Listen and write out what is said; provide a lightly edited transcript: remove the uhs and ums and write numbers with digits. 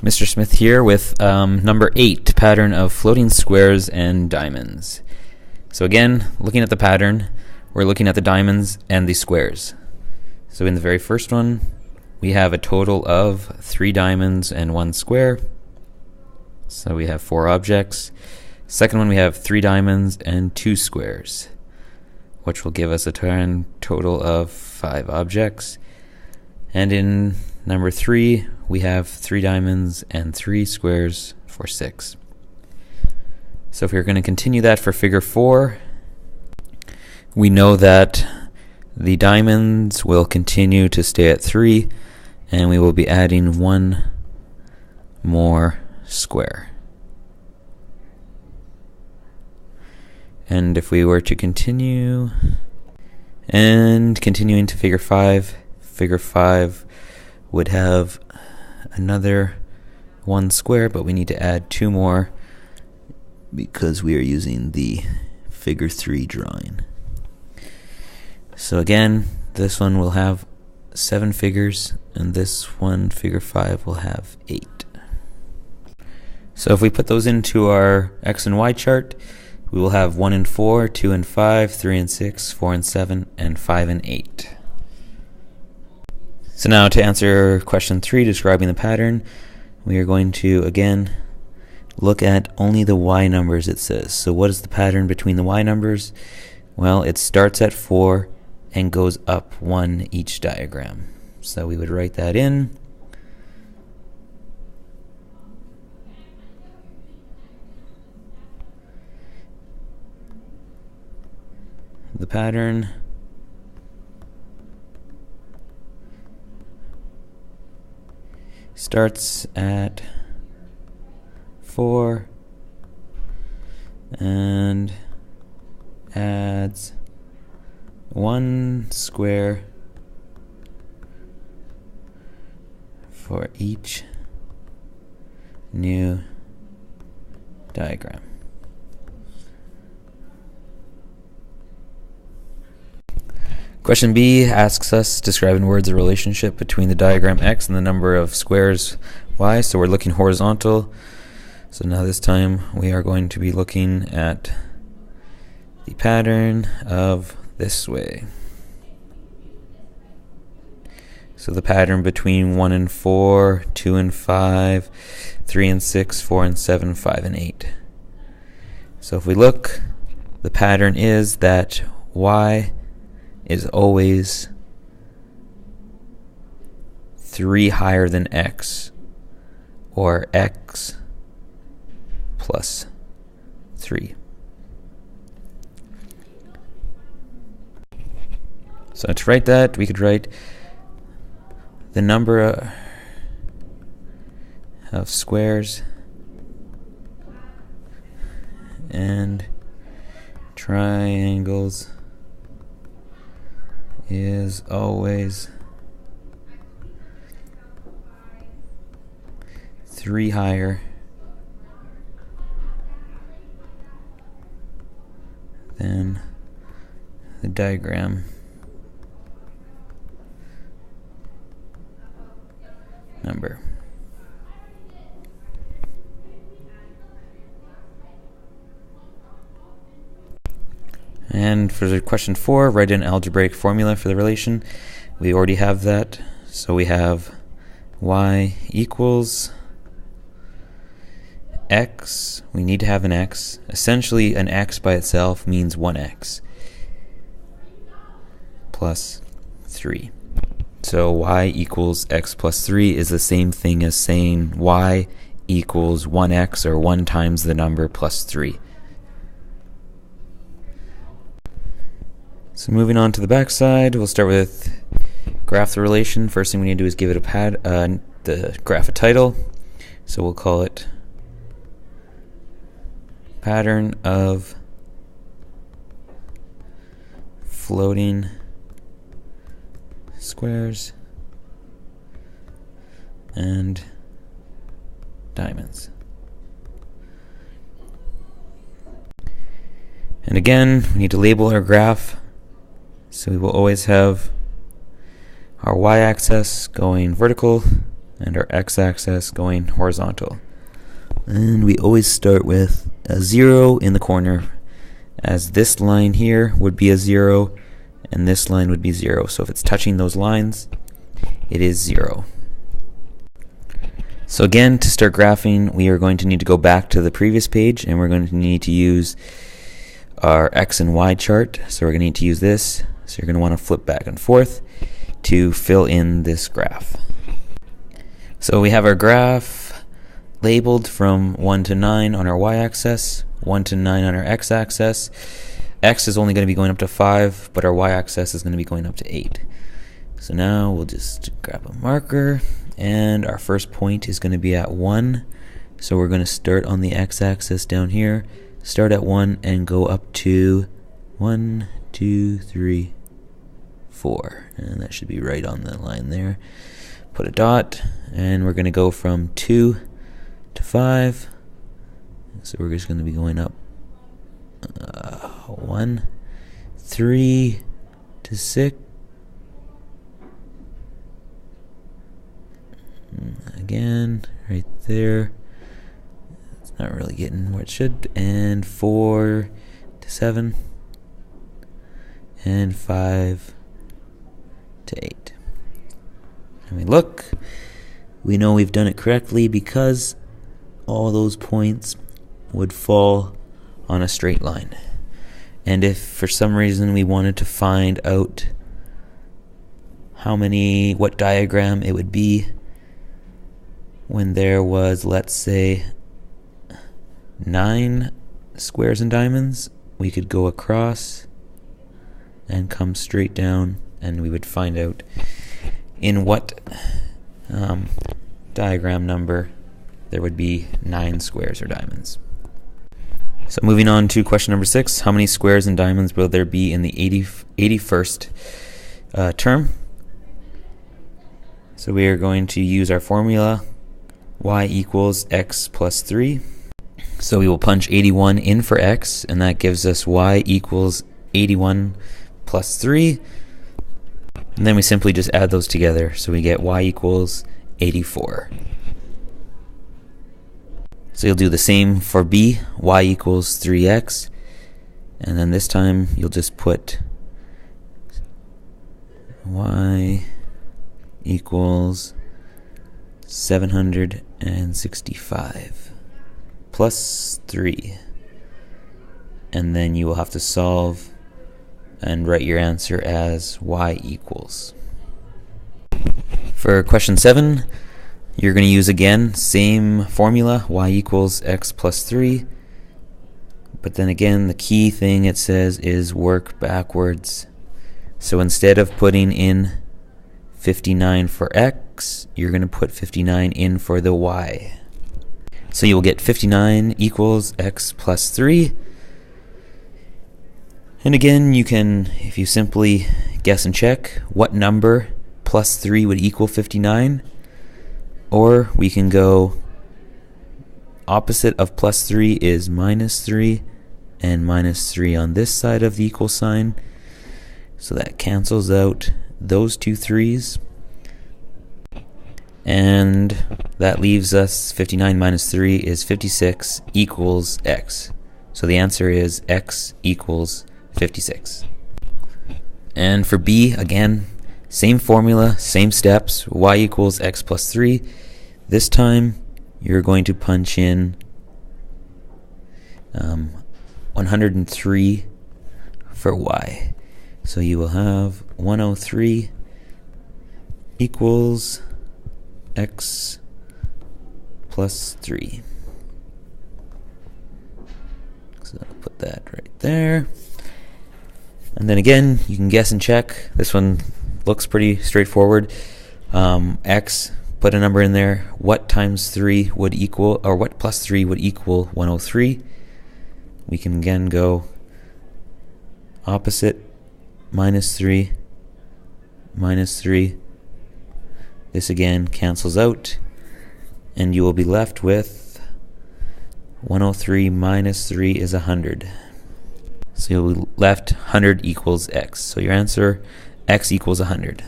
Mr. Smith here with number 8, pattern of floating squares and diamonds. So again, looking at the pattern, we're looking at the diamonds and the squares. So in the very first one, we have a total of 3 diamonds and 1 square. So we have 4 objects. Second one, we have 3 diamonds and 2 squares, which will give us a total of 5 objects. And in number 3, we have 3 diamonds and 3 squares for 6. So if we're going to continue that for figure 4, we know that the diamonds will continue to stay at 3, and we will be adding 1 more square. And if we were to continue, and continuing to figure 5 would have another 1 square, but we need to add 2 more because we are using the figure 3 drawing. So again, this one will have 7 figures, and this one, figure 5, will have 8. So if we put those into our X and Y chart, we will have 1 and 4, 2 and 5, 3 and 6, 4 and 7, and 5 and 8. So now to answer question 3, describing the pattern, we are going to, again, look at only the Y numbers it says. So what is the pattern between the Y numbers? Well, it starts at 4 and goes up 1 each diagram. So we would write that in. The pattern starts at 4 and adds 1 square for each new diagram. Question B asks us, describe in words the relationship between the diagram X and the number of squares Y. So we're looking horizontal. So now this time we are going to be looking at the pattern of this way. So the pattern between 1 and 4, 2 and 5, 3 and 6, 4 and 7, 5 and 8. So if we look, the pattern is that Y is always 3 higher than X, or X plus 3. So to write that, we could write the number of squares and triangles is always 3 higher than the diagram number. And for question 4, write an algebraic formula for the relation. We already have that. So we have Y equals X. We need to have an X. Essentially, an X by itself means 1X plus 3. So Y equals X plus 3 is the same thing as saying Y equals 1X, or 1 times the number plus 3. So moving on to the back side, we'll start with graph the relation. First thing we need to do is give it the graph a title. So we'll call it pattern of floating squares and diamonds. And again, we need to label our graph. So we will always have our y-axis going vertical and our x-axis going horizontal. And we always start with a 0 in the corner, as this line here would be a 0 and this line would be 0. So if it's touching those lines, it is 0. So again, to start graphing, we are going to need to go back to the previous page, and we're going to need to use our X and Y chart. So we're going to need to use this. So you're going to want to flip back and forth to fill in this graph. So we have our graph labeled from 1 to 9 on our y-axis, 1 to 9 on our x-axis. X is only going to be going up to 5, but our y-axis is going to be going up to 8. So now we'll just grab a marker, and our first point is going to be at 1. So we're going to start on the x-axis down here, start at 1 and go up to 1, 2, 3, 4. And that should be right on the line there. Put a dot, and we're going to go from 2 to 5. So we're just going to be going up 1, 3 to 6. Again, right there. It's not really getting where it should. And 4 to 7. And 5 to 8. And we look, we know we've done it correctly because all those points would fall on a straight line. And if for some reason we wanted to find out what diagram it would be when there was, let's say, 9 squares and diamonds, we could go across and come straight down, and we would find out in what diagram number there would be 9 squares or diamonds. So moving on to question number 6, how many squares and diamonds will there be in the 81st term? So we are going to use our formula, y equals x plus 3. So we will punch 81 in for x, and that gives us y equals 81 plus 3. And then we simply just add those together, so we get y equals 84. So you'll do the same for b, y equals 3x, and then this time you'll just put y equals 765 plus 3. And then you will have to solve and write your answer as y equals. For question 7, you're going to use again same formula, y equals x plus 3. But then again, the key thing it says is work backwards. So instead of putting in 59 for x, you're going to put 59 in for the y. So you will get 59 equals x plus 3. And again, you can, if you simply guess and check, what number plus 3 would equal 59? Or we can go opposite of plus 3 is minus 3, and minus 3 on this side of the equal sign. So that cancels out those two 3's. And that leaves us 59 minus 3 is 56 equals x. So the answer is x equals 56. And for b, again, same formula, same steps, y equals x plus 3. This time, you're going to punch in 103 for y. So you will have 103 equals x plus 3. So I'll put that right there. And then again, you can guess and check. This one looks pretty straightforward. X, put a number in there. What times 3 would equal, or what plus 3 would equal 103? We can again go opposite, minus 3, minus 3. This again cancels out, and you will be left with 103 minus 3 is 100. So you'll be left 100 equals x. So your answer, x equals 100.